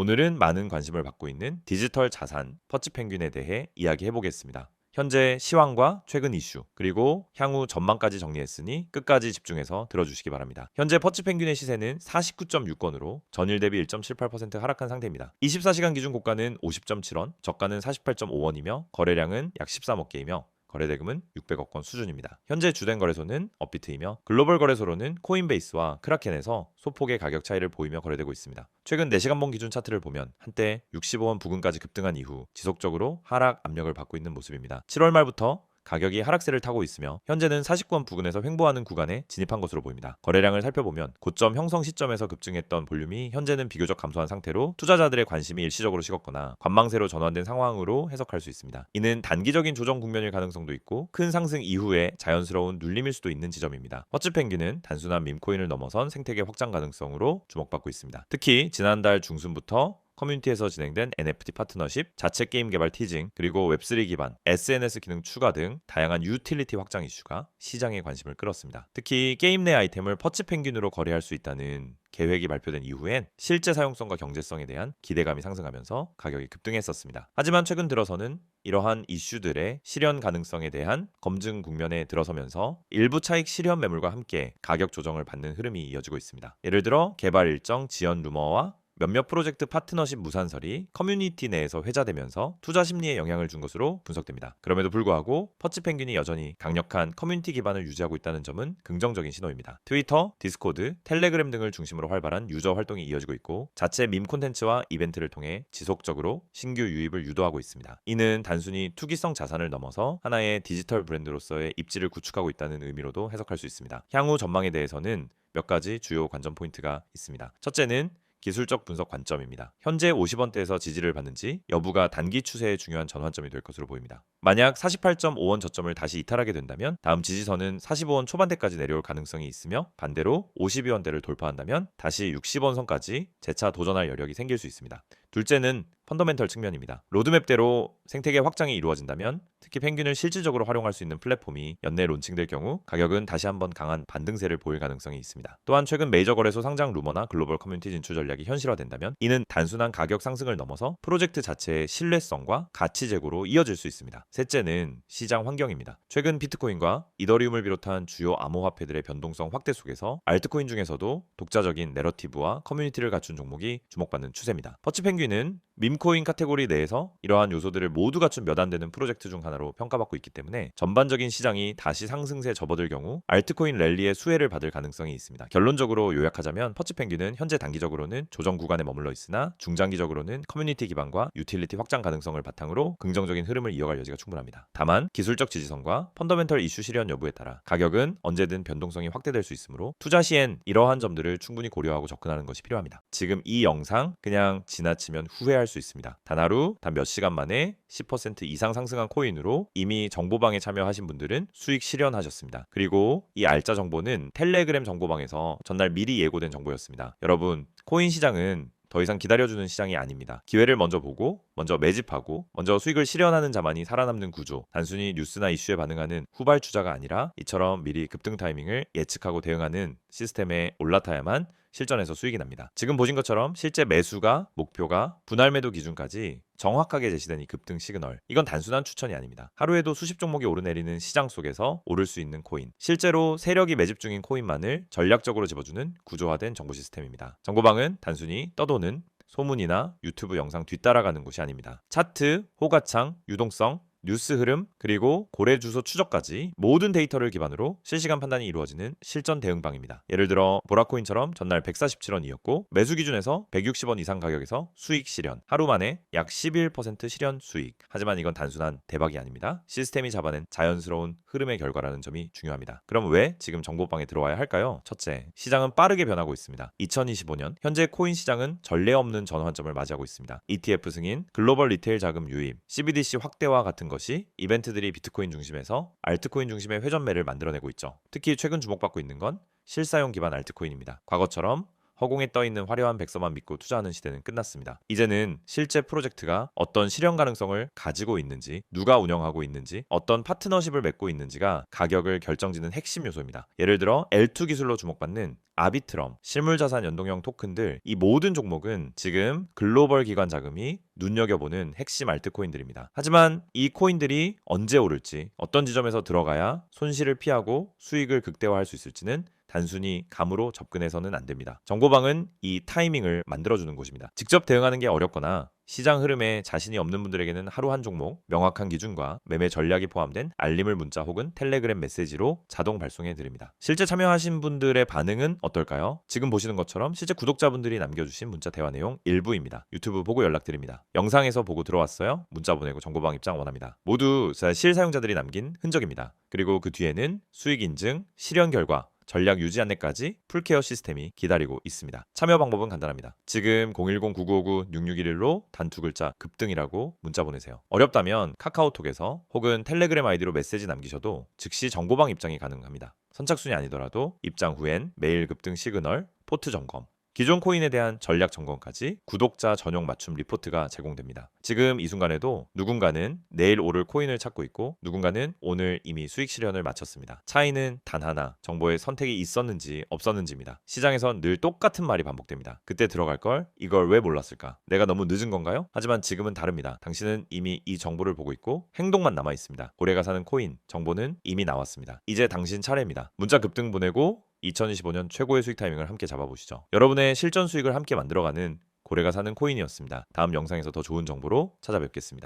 오늘은 많은 관심을 받고 있는 디지털 자산 퍼치펭귄에 대해 이야기해보겠습니다. 현재 시황과 최근 이슈, 그리고 향후 전망까지 정리했으니 끝까지 집중해서 들어주시기 바랍니다. 현재 퍼치펭귄의 시세는 49.6원으로 전일 대비 1.78% 하락한 상태입니다. 24시간 기준 고가는 50.7원, 저가는 48.5원이며 거래량은 약 13억 개이며 거래대금은 600억 원 수준입니다. 현재 주된 거래소는 업비트이며 글로벌 거래소로는 코인베이스와 크라켄에서 소폭의 가격 차이를 보이며 거래되고 있습니다. 최근 4시간봉 기준 차트를 보면 한때 65원 부근까지 급등한 이후 지속적으로 하락 압력을 받고 있는 모습입니다. 7월 말부터 가격이 하락세를 타고 있으며 현재는 49원 부근에서 횡보하는 구간에 진입한 것으로 보입니다. 거래량을 살펴보면 고점 형성 시점에서 급증했던 볼륨이 현재는 비교적 감소한 상태로 투자자들의 관심이 일시적으로 식었거나 관망세로 전환된 상황으로 해석할 수 있습니다. 이는 단기적인 조정 국면일 가능성도 있고 큰 상승 이후에 자연스러운 눌림일 수도 있는 지점입니다. 퍼치펭귄은 단순한 밈코인을 넘어선 생태계 확장 가능성으로 주목받고 있습니다. 특히 지난달 중순부터 커뮤니티에서 진행된 NFT 파트너십, 자체 게임 개발 티징, 그리고 웹3 기반 SNS 기능 추가 등 다양한 유틸리티 확장 이슈가 시장의 관심을 끌었습니다. 특히 게임 내 아이템을 퍼치펭귄으로 거래할 수 있다는 계획이 발표된 이후엔 실제 사용성과 경제성에 대한 기대감이 상승하면서 가격이 급등했었습니다. 하지만 최근 들어서는 이러한 이슈들의 실현 가능성에 대한 검증 국면에 들어서면서 일부 차익 실현 매물과 함께 가격 조정을 받는 흐름이 이어지고 있습니다. 예를 들어 개발 일정 지연 루머와 몇몇 프로젝트 파트너십 무산설이 커뮤니티 내에서 회자되면서 투자 심리에 영향을 준 것으로 분석됩니다. 그럼에도 불구하고 퍼치펭귄이 여전히 강력한 커뮤니티 기반을 유지하고 있다는 점은 긍정적인 신호입니다. 트위터, 디스코드, 텔레그램 등을 중심으로 활발한 유저 활동이 이어지고 있고 자체 밈 콘텐츠와 이벤트를 통해 지속적으로 신규 유입을 유도하고 있습니다. 이는 단순히 투기성 자산을 넘어서 하나의 디지털 브랜드로서의 입지를 구축하고 있다는 의미로도 해석할 수 있습니다. 향후 전망에 대해서는 몇 가지 주요 관전 포인트가 있습니다. 첫째는 기술적 분석 관점입니다. 현재 50원대에서 지지를 받는지 여부가 단기 추세의 중요한 전환점이 될 것으로 보입니다. 만약 48.5원 저점을 다시 이탈하게 된다면 다음 지지선은 45원 초반대까지 내려올 가능성이 있으며 반대로 52원대를 돌파한다면 다시 60원 선까지 재차 도전할 여력이 생길 수 있습니다. 둘째는 펀더멘털 측면입니다. 로드맵대로 생태계 확장이 이루어진다면 특히 펭귄을 실질적으로 활용할 수 있는 플랫폼이 연내 론칭될 경우 가격은 다시 한번 강한 반등세를 보일 가능성이 있습니다. 또한 최근 메이저 거래소 상장 루머나 글로벌 커뮤니티 진출 전략이 현실화된다면 이는 단순한 가격 상승을 넘어서 프로젝트 자체의 신뢰성과 가치 제고로 이어질 수 있습니다. 셋째는 시장 환경입니다. 최근 비트코인과 이더리움을 비롯한 주요 암호화폐들의 변동성 확대 속에서 알트코인 중에서도 독자적인 내러티브와 커뮤니티를 갖춘 종목이 주목받는 추세입니다. 퍼치펭귄은 밈코인 카테고리 내에서 이러한 요소들을 모두 갖춘 몇 안 되는 프로젝트 중 하나로 평가받고 있기 때문에 전반적인 시장이 다시 상승세 접어들 경우 알트코인 랠리의 수혜를 받을 가능성이 있습니다. 결론적으로 요약하자면 퍼치펭귄은 현재 단기적으로는 조정 구간에 머물러 있으나 중장기적으로는 커뮤니티 기반과 유틸리티 확장 가능성을 바탕으로 긍정적인 흐름을 이어갈 여지가 충분합니다. 다만 기술적 지지선과 펀더멘털 이슈 실현 여부에 따라 가격은 언제든 변동성이 확대될 수 있으므로 투자 시엔 이러한 점들을 충분히 고려하고 접근하는 것이 필요합니다. 지금 이 영상 그냥 지나치면 후회할 수 있습니다. 단 하루, 단 몇 시간 만에 10% 이상 상승한 코인으로 이미 정보방에 참여하신 분들은 수익 실현하셨습니다. 그리고 이 알짜 정보는 텔레그램 정보방에서 전날 미리 예고된 정보였습니다. 여러분, 코인 시장은 더 이상 기다려주는 시장이 아닙니다. 기회를 먼저 보고 먼저 매집하고 먼저 수익을 실현하는 자만이 살아남는 구조. 단순히 뉴스나 이슈에 반응하는 후발주자가 아니라 이처럼 미리 급등 타이밍을 예측하고 대응하는 시스템에 올라타야만 실전에서 수익이 납니다. 지금 보신 것처럼 실제 매수가, 목표가, 분할 매도 기준까지 정확하게 제시된 이 급등 시그널. 이건 단순한 추천이 아닙니다. 하루에도 수십 종목이 오르내리는 시장 속에서 오를 수 있는 코인. 실제로 세력이 매집 중인 코인만을 전략적으로 집어주는 구조화된 정보 시스템입니다. 정보방은 단순히 떠도는 소문이나 유튜브 영상 뒤따라가는 곳이 아닙니다. 차트, 호가창, 유동성, 뉴스 흐름, 그리고 고래 주소 추적까지 모든 데이터를 기반으로 실시간 판단이 이루어지는 실전 대응방입니다. 예를 들어 보라코인처럼 전날 147원이었고 매수 기준에서 160원 이상 가격에서 수익 실현. 하루 만에 약 11% 실현 수익. 하지만 이건 단순한 대박이 아닙니다. 시스템이 잡아낸 자연스러운 흐름의 결과라는 점이 중요합니다. 그럼 왜 지금 정보방에 들어와야 할까요? 첫째, 시장은 빠르게 변하고 있습니다. 2025년 현재 코인 시장은 전례 없는 전환점을 맞이하고 있습니다. ETF 승인, 글로벌 리테일 자금 유입, CBDC 확대와 같은 것이 이벤트들이 비트코인 중심에서 알트코인 중심의 회전매를 만들어내고 있죠. 특히 최근 주목받고 있는 건 실사용 기반 알트코인입니다. 과거처럼 허공에 떠있는 화려한 백서만 믿고 투자하는 시대는 끝났습니다. 이제는 실제 프로젝트가 어떤 실현 가능성을 가지고 있는지, 누가 운영하고 있는지, 어떤 파트너십을 맺고 있는지가 가격을 결정짓는 핵심 요소입니다. 예를 들어 L2 기술로 주목받는 아비트럼, 실물자산 연동형 토큰들, 이 모든 종목은 지금 글로벌 기관 자금이 눈여겨보는 핵심 알트코인들입니다. 하지만 이 코인들이 언제 오를지, 어떤 지점에서 들어가야 손실을 피하고 수익을 극대화할 수 있을지는 단순히 감으로 접근해서는 안 됩니다. 정보방은 이 타이밍을 만들어주는 곳입니다. 직접 대응하는 게 어렵거나 시장 흐름에 자신이 없는 분들에게는 하루 한 종목, 명확한 기준과 매매 전략이 포함된 알림을 문자 혹은 텔레그램 메시지로 자동 발송해 드립니다. 실제 참여하신 분들의 반응은 어떨까요? 지금 보시는 것처럼 실제 구독자분들이 남겨주신 문자 대화 내용 일부입니다. 유튜브 보고 연락드립니다. 영상에서 보고 들어왔어요? 문자 보내고 정보방 입장 원합니다. 모두 실사용자들이 남긴 흔적입니다. 그리고 그 뒤에는 수익 인증, 실현 결과, 전략 유지 안내까지 풀케어 시스템이 기다리고 있습니다. 참여 방법은 간단합니다. 지금 010-9959-6611로 단 두 글자 급등이라고 문자 보내세요. 어렵다면 카카오톡에서 혹은 텔레그램 아이디로 메시지 남기셔도 즉시 정보방 입장이 가능합니다. 선착순이 아니더라도 입장 후엔 매일 급등 시그널, 포트 점검, 기존 코인에 대한 전략 점검까지 구독자 전용 맞춤 리포트가 제공됩니다. 지금 이 순간에도 누군가는 내일 오를 코인을 찾고 있고 누군가는 오늘 이미 수익 실현을 마쳤습니다. 차이는 단 하나, 정보의 선택이 있었는지 없었는지입니다. 시장에선 늘 똑같은 말이 반복됩니다. 그때 들어갈 걸 이걸 왜 몰랐을까? 내가 너무 늦은 건가요? 하지만 지금은 다릅니다. 당신은 이미 이 정보를 보고 있고 행동만 남아 있습니다. 고래가 사는 코인 정보는 이미 나왔습니다. 이제 당신 차례입니다. 문자 급등 보내고 2025년 최고의 수익 타이밍을 함께 잡아보시죠. 여러분의 실전 수익을 함께 만들어가는 고래가 사는 코인이었습니다. 다음 영상에서 더 좋은 정보로 찾아뵙겠습니다.